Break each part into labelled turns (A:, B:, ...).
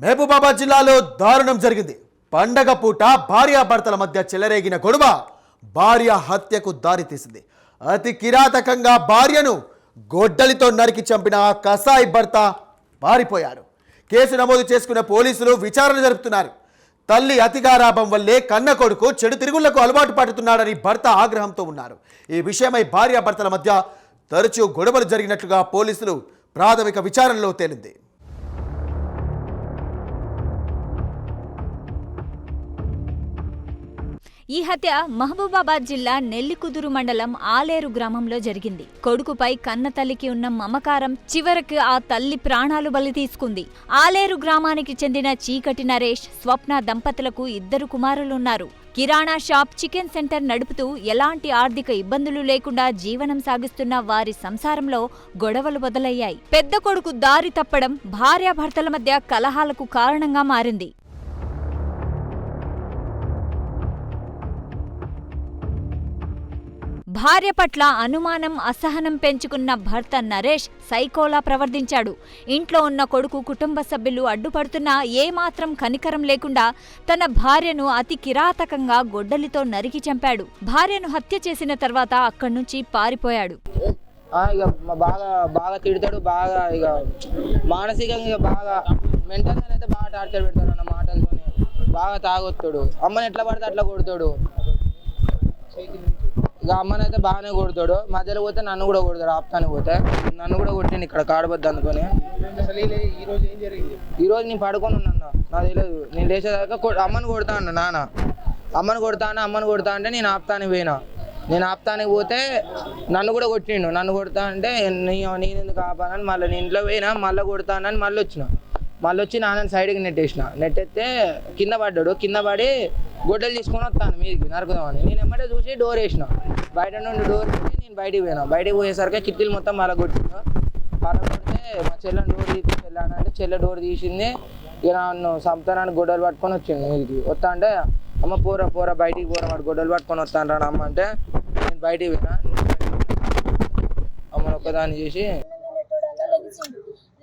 A: మహబూబాబాద్ జిల్లాలో దారుణం జరిగింది. పండగ పూట భార్యాభర్తల మధ్య చెలరేగిన గొడవ భార్య హత్యకు దారితీసింది. అతి కిరాతకంగా భార్యను గొడ్డలితో నరికి చంపిన కసాయి భర్త పారిపోయాడు. కేసు నమోదు చేసుకున్న పోలీసులు విచారణ జరుపుతున్నారు. తల్లి అతిగారాభం వల్లే కన్న కొడుకు చెడు తిరుగుళ్లకు అలవాటు పడుతున్నాడని భర్త ఆగ్రహంతో ఉన్నారు. ఈ విషయమై భార్యాభర్తల మధ్య తరచూ గొడవలు జరిగినట్లుగా పోలీసులు ప్రాథమిక విచారణలో తేలింది.
B: ఈ హత్య మహబూబాబాద్ జిల్లా నెల్లికుదురు మండలం ఆలేరు గ్రామంలో జరిగింది. కొడుకుపై కన్న తల్లికి ఉన్న మమకారం చివరికి ఆ తల్లి ప్రాణాలు బలి తీసుకుంది. ఆలేరు గ్రామానికి చెందిన చీకటి నరేష్, స్వప్న దంపతులకు 2 కుమారులున్నారు. కిరాణా షాప్, చికెన్ సెంటర్ నడుపుతూ ఎలాంటి ఆర్థిక ఇబ్బందులు లేకుండా జీవనం సాగిస్తున్న వారి సంసారంలో గొడవలు మొదలయ్యాయి. పెద్ద కొడుకు దారి తప్పడం భార్యాభర్తల మధ్య కలహాలకు కారణంగా మారింది. భార్య పట్ల అనుమానం, అసహనం పెంచుకున్న భర్త నరేష్ సైకోలా ప్రవర్తించాడు. ఇంట్లో ఉన్న కొడుకు, కుటుంబ సభ్యులు అడ్డుపడుతున్నా ఏమాత్రం కనికరం లేకుండా తన భార్యను అతి కిరాతకంగా గొడ్డలితో నరికి చంపాడు. భార్యను హత్య చేసిన తర్వాత అక్కడి నుంచి పారిపోయాడు.
C: బాగా తిడతాడు, బాగా ఇక మానసికంగా బాగా మెంటల్గా అయితే బాగా టార్చర్ పెడతాడు. అన్న మాటలతోనే బాగా తాగొత్తాడు. అమ్మని ఎట్లా పడితే అట్లా కొడతాడు. ఇక అమ్మని అయితే బాగానే కొడతాడు. మధ్యలో పోతే నన్ను కూడా కొడతాడు. ఆపుతానికి పోతే నన్ను కూడా కొట్టిండు ఇక్కడ కాడబద్దు అనుకొని. ఈరోజు నేను పడుకొని ఉన్నాను, నాకు తెలియదు. నేను లేచేదాకా అమ్మని కొడతా అన్న నాన్న. అమ్మని కొడతా అంటే నేను ఆపుతానికి పోయినా. నేను ఆపుతానికి పోతే నన్ను కూడా కొట్టిండు. నన్ను కొడతా అంటే నేను ఎందుకు ఆపానని మళ్ళీ నేను ఇంట్లో పోయినా. మళ్ళీ కొడతానని మళ్ళీ వచ్చి నాన్నని సైడ్కి నెట్టెత్తే కింద పడ్డాడు. కింద పడి గొడ్డలు తీసుకొని వస్తాను మీదికి నరుకుదామని. నేను ఎమ్మటే చూసి డోర్ వేసిన. బయట నుండి డోర్ వేసి నేను బయటికి పోయినా. బయటికి పోయేసరికి కిటికీలు మొత్తం పలగొట్టిండు. పలగొడితే మా చెల్లెని డోర్ తీసి వెళ్ళానంటే చెల్లె డోర్ తీసింది. ఇక నన్ను సంతానాన్ని గొడ్డలు పట్టుకొని వచ్చిండు మీదికి. వస్తా అంటే అమ్మ పోరా బయటికి పోరా, వాడు గొడ్డలు పట్టుకొని వస్తాను రా అమ్మ అంటే నేను బయటికి పోయినా. అమ్మని ఒక్కదాన్ని చేసి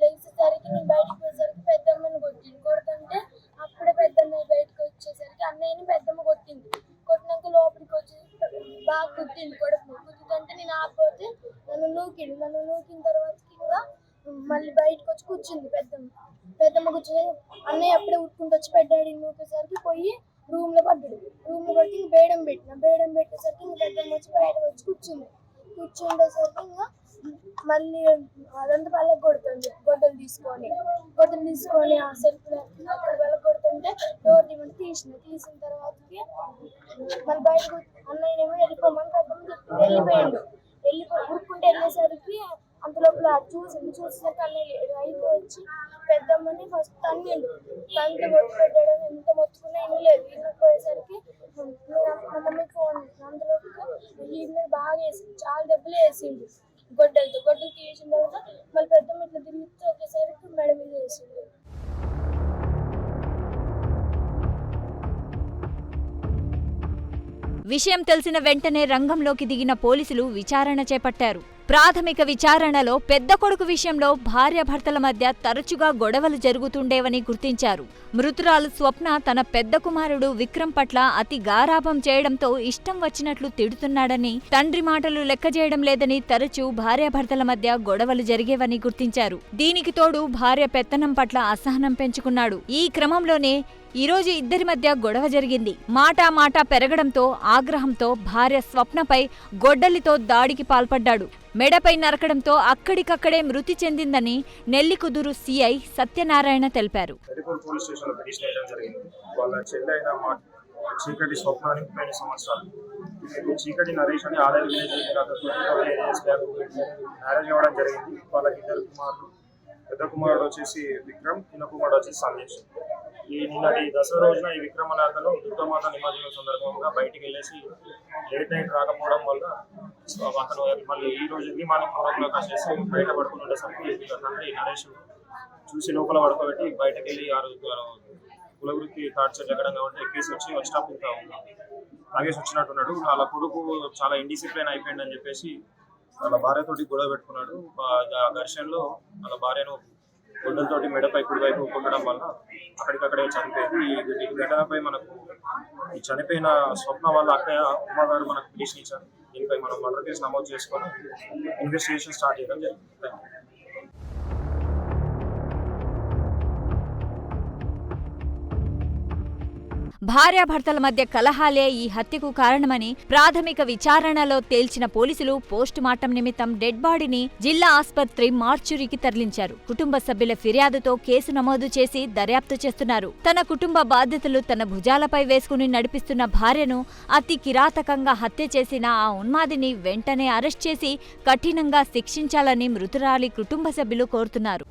D: లేచేసరికి నేను బయటకు పోయేసరికి పెద్దమ్మని కొడుతుంటే అప్పుడే పెద్దమ్మ బయటకు వచ్చేసరికి అన్నయ్యని పెద్దమ్మ కొట్టినాక లోపలికి వచ్చి బాగా కుట్టింటే నేను ఆపోతే నన్ను నూకిన తర్వాత కూడా మళ్ళీ బయటకు వచ్చి కూర్చుంది పెద్దమ్మ కూర్చుని. అన్నయ్య అప్పుడే ఉట్టుకుంటూ వచ్చి పెద్దాడిని నూకేసరికి పోయి రూమ్ లో పట్టి బేడం పెట్టేసరికి ఇంకా పెద్దమ్మ వచ్చి బయటకు వచ్చి కూర్చుండేసరికి ఇంకా మళ్ళీ అదంతా వాళ్ళకి గొడ్డలు తీసుకొని ఆ సెల్ఫ్ అక్కడ వాళ్ళకి కొడుతుంటే డోర్ తీసిన తర్వాతకి మళ్ళీ బయటకు అన్నయ్యనేమో వెళ్ళిపోమని వెళ్ళిపోయాడు. ఉరుక్కుంటే వెళ్ళేసరికి అంతలోపల చూసేసరికి అన్నయ్య రైతు వచ్చి పెద్దమ్మని ఫస్ట్ తన్నిండు. తంత మొత్తి పెట్టాడని ఎంత మొత్తుకున్నా వినలేదు. వినకపోయేసరికి మా మమ్మీకి ఫోన్ చేసింది. అంతలోపల ఈ మీద బాగా వేసింది, చాలా దెబ్బలు వేసిండు. గొడ్డలు తీసిన తర్వాత మళ్ళీ పెద్దమ్మ ఇట్లా తిరిగితే ఒకేసరికి మెడ మీద వేసిండు.
B: విషయం తెలిసిన వెంటనే రంగంలోకి దిగిన పోలీసులు విచారణ చేపట్టారు. ప్రాథమిక విచారణలో పెద్ద కొడుకు విషయంలో భార్యాభర్తల మధ్య తరచుగా గొడవలు జరుగుతుండేవని గుర్తించారు. మృతురాలు స్వప్న తన పెద్ద కుమారుడు విక్రమ్ పట్ల అతి గారాభం చేయడంతో ఇష్టం వచ్చినట్లు తిడుతున్నాడని, తండ్రి మాటలు లెక్కజేయడం లేదని తరచూ భార్యాభర్తల మధ్య గొడవలు జరిగేవని గుర్తించారు. దీనికి తోడు భార్య పెత్తనం పట్ల అసహనం పెంచుకున్నాడు. ఈ క్రమంలోనే ఈరోజు ఇద్దరి మధ్య గొడవ జరిగింది. మాటా పెరగడంతో ఆగ్రహంతో భార్య స్వప్నపై గొడ్డలితో దాడికి పాల్పడ్డాడు. మెడపై నరకడంతో అక్కడికక్కడే మృతి చెందిందని నెల్లికుదురు సిఐ సత్యనారాయణ తెలిపారు.
E: చీకటి స్వప్నానికి 30 సంవత్సరాలు. చీకటి నరేష్ అని ఆలయ మ్యారేజ్ అవ్వడం జరిగింది. వాళ్ళకి 2 కుమారులు. పెద్ద కుమారుడు వచ్చేసి విక్రమ్, చిన్న కుమారుడు వచ్చేసి సందేశ్. ఈ నిన్నటి దసరా రోజున ఈ విక్రమ్ అనే అతను దుర్గామాత నిమజ్జనం సందర్భంగా బయటికి వెళ్ళేసి లేట్ నైట్ రాకపోవడం వల్ల అతను మళ్ళీ ఈ రోజు ఎర్లీ మార్నింగ్ 4 వచ్చేసి బయట పడుకుని ఉండేసరికి తండ్రి నరేష్ చూసి లోపల పడుకోబెట్టి బయటకు వెళ్ళి ఆ రోజు కులవృత్తి టార్చర్ ఎక్కడం కాబట్టి ఎక్కేసి వచ్చి స్టాప్ తాగేసి వచ్చినట్టున్నాడు. వాళ్ళ కొడుకు చాలా ఇండిసిప్లైన్ అయిపోయిందని చెప్పేసి వాళ్ళ భార్యతోటి గొడవ పెట్టుకున్నాడు. ఆ ఘర్షణలో వాళ్ళ భార్యను గొడ్డలతోటి మెడపై కుడివైపు కొట్టడం వల్ల అక్కడికక్కడే చనిపోయింది. ఈ ఘటనపై మనకు ఈ చనిపోయిన స్వప్న వాళ్ళ అక్కయ్య అమ్మగారు మనకు పిటిషన్ ఇచ్చారు. దీనిపై మనం మర్డర్ కేసు నమోదు చేసుకొని ఇన్వెస్టిగేషన్ స్టార్ట్ చేయడం జరిగింది.
B: భార్యాభర్తల మధ్య కలహాలే ఈ హత్యకు కారణమని ప్రాథమిక విచారణలో తేల్చిన పోలీసులు పోస్టుమార్టం నిమిత్తం డెడ్ బాడీని జిల్లా ఆస్పత్రి మార్చురీకి తరలించారు. కుటుంబ సభ్యుల ఫిర్యాదుతో కేసు నమోదు చేసి దర్యాప్తు చేస్తున్నారు. తన కుటుంబ బాధ్యతలు తన భుజాలపై వేసుకుని నడిపిస్తున్న భార్యను అతి కిరాతకంగా హత్య చేసిన ఆ ఉన్మాదిని వెంటనే అరెస్ట్ చేసి కఠినంగా శిక్షించాలని మృతురాలి కుటుంబ సభ్యులు కోరుతున్నారు.